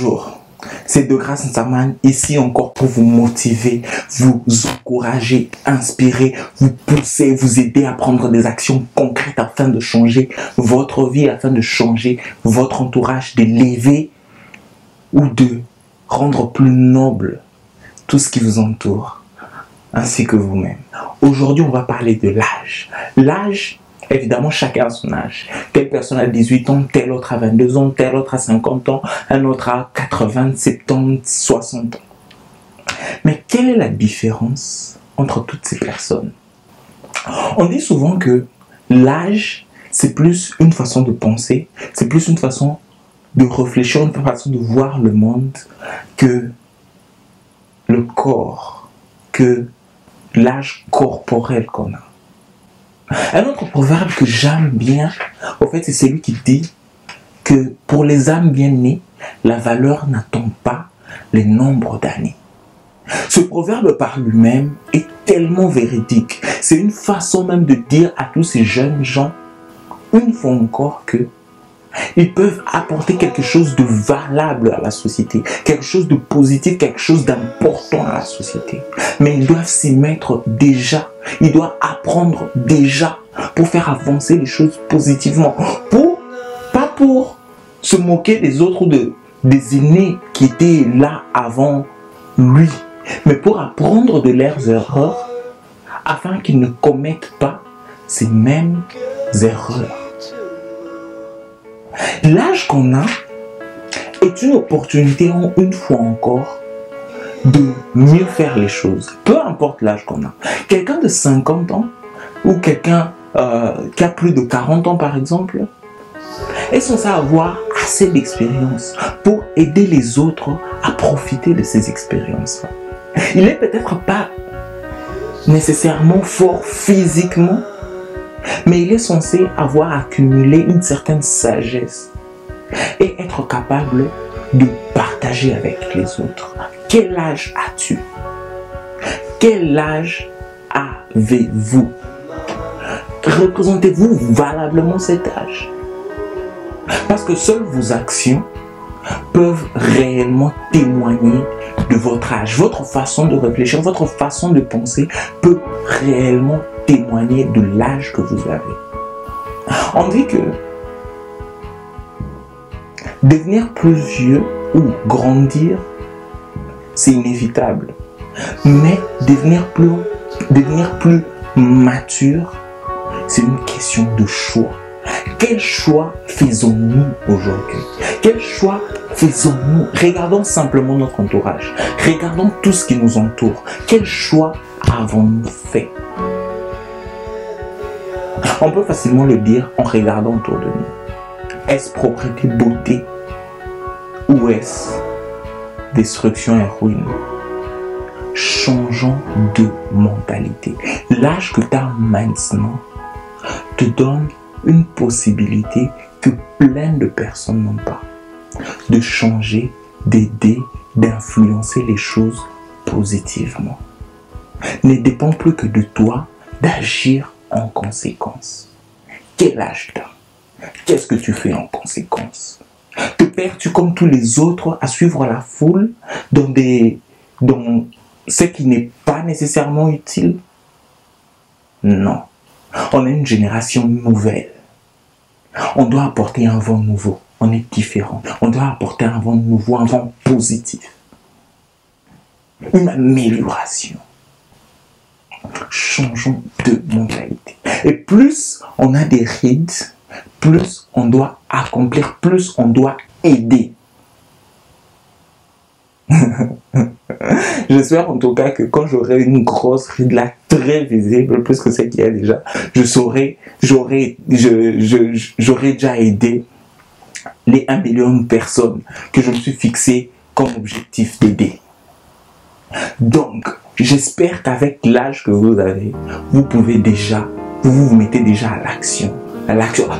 Bonjour, c'est Degrâce Nsaman ici encore pour vous motiver, vous encourager, inspirer, vous pousser, vous aider à prendre des actions concrètes afin de changer votre vie, afin de changer votre entourage, d'élever ou de rendre plus noble tout ce qui vous entoure, ainsi que vous-même. Aujourd'hui, on va parler de l'âge. L'âge, évidemment, chacun a son âge. Telle personne a 18 ans, telle autre a 22 ans, telle autre a 50 ans, un autre a 80, 70, 60 ans. Mais quelle est la différence entre toutes ces personnes? On dit souvent que l'âge, c'est plus une façon de penser, c'est plus une façon de réfléchir, une façon de voir le monde que le corps, que l'âge corporel qu'on a. Un autre proverbe que j'aime bien, en fait, c'est celui qui dit que pour les âmes bien nées, la valeur n'attend pas les nombres d'années. Ce proverbe par lui-même est tellement véridique. C'est une façon même de dire à tous ces jeunes gens, une fois encore, que ils peuvent apporter quelque chose de valable à la société, quelque chose de positif, quelque chose d'important à la société. Mais ils doivent s'y mettre déjà. Ils doivent apprendre déjà pour faire avancer les choses positivement. Pas pour se moquer des autres ou des aînés qui étaient là avant lui, mais pour apprendre de leurs erreurs afin qu'ils ne commettent pas ces mêmes erreurs. L'âge qu'on a est une opportunité, une fois encore, de mieux faire les choses. Peu importe l'âge qu'on a. Quelqu'un de 50 ans ou quelqu'un qui a plus de 40 ans par exemple est censé avoir assez d'expérience pour aider les autres à profiter de ces expériences-là. Il n'est peut-être pas nécessairement fort physiquement, mais il est censé avoir accumulé une certaine sagesse et être capable de partager avec les autres. Quel âge as-tu? Quel âge avez-vous? Représentez-vous valablement cet âge? Parce que seules vos actions peuvent réellement témoigner de votre âge. Votre façon de réfléchir, votre façon de penser peut réellement témoigner de l'âge que vous avez. On dit que devenir plus vieux ou grandir, c'est inévitable. Mais devenir plus mature, c'est une question de choix. Quel choix faisons-nous aujourd'hui? Quel choix faisons-nous? Regardons simplement notre entourage. Regardons tout ce qui nous entoure. Quel choix avons-nous fait? On peut facilement le dire en regardant autour de nous. Est-ce propreté, beauté? Ou est-ce destruction et ruine? Changeons de mentalité. L'âge que tu as maintenant te donne une possibilité que plein de personnes n'ont pas. De changer, d'aider, d'influencer les choses positivement. Ne dépend plus que de toi d'agir en conséquence. Quel âge t'as? Qu'est-ce que tu fais en conséquence? Te perds-tu comme tous les autres à suivre la foule dans ce qui n'est pas nécessairement utile? Non. On est une génération nouvelle. On doit apporter un vent nouveau. On est différent. On doit apporter un vent nouveau, un vent positif. Une amélioration. Changeons de mentalité. Et plus on a des rides, plus on doit accomplir, plus on doit aider. J'espère en tout cas que quand j'aurai une grosse ride là, très visible, plus que celle qu'il y a déjà, j'aurai déjà aidé les 1 million de personnes que je me suis fixé comme objectif d'aider. Donc, j'espère qu'avec l'âge que vous avez, vous pouvez déjà, vous mettez déjà à l'action.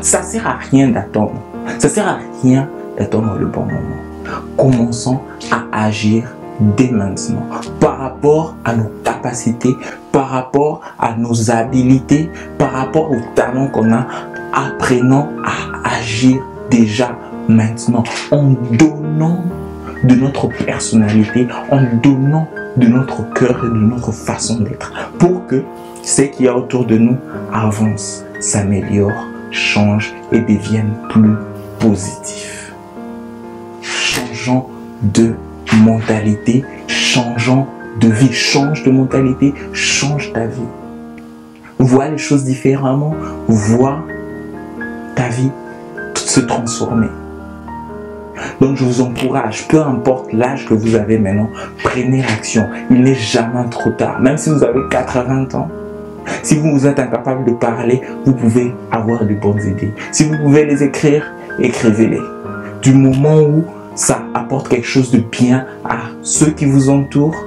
Ça sert à rien d'attendre. Ça sert à rien d'attendre le bon moment. Commençons à agir dès maintenant par rapport à nos capacités, par rapport à nos habilités, par rapport au talent qu'on a. Apprenons à agir déjà maintenant en donnant de notre personnalité, en donnant de notre cœur et de notre façon d'être pour que ce qu'il y a autour de nous avance, s'améliore, change et devienne plus positif. Changeons de mentalité, changeons de vie, change de mentalité, change ta vie. Vois les choses différemment, vois ta vie se transformer. Donc je vous encourage, peu importe l'âge que vous avez maintenant, prenez l'action. Il n'est jamais trop tard. Même si vous avez 80 ans, si vous êtes incapable de parler, vous pouvez avoir de bonnes idées. Si vous pouvez les écrire, écrivez-les. Du moment où ça apporte quelque chose de bien à ceux qui vous entourent,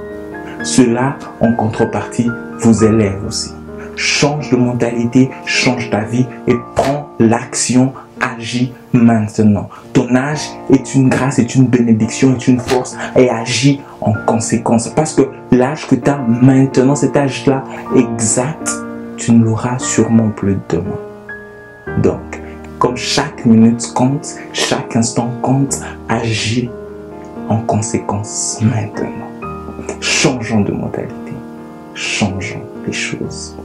cela en contrepartie vous élève aussi. Change de mentalité, change ta vie et prends l'action. Agis maintenant. Ton âge est une grâce, est une bénédiction, est une force et agis en conséquence. Parce que l'âge que tu as maintenant, cet âge-là exact, tu ne l'auras sûrement plus demain. Donc, comme chaque minute compte, chaque instant compte, agis en conséquence maintenant. Changeons de mentalité, changeons les choses.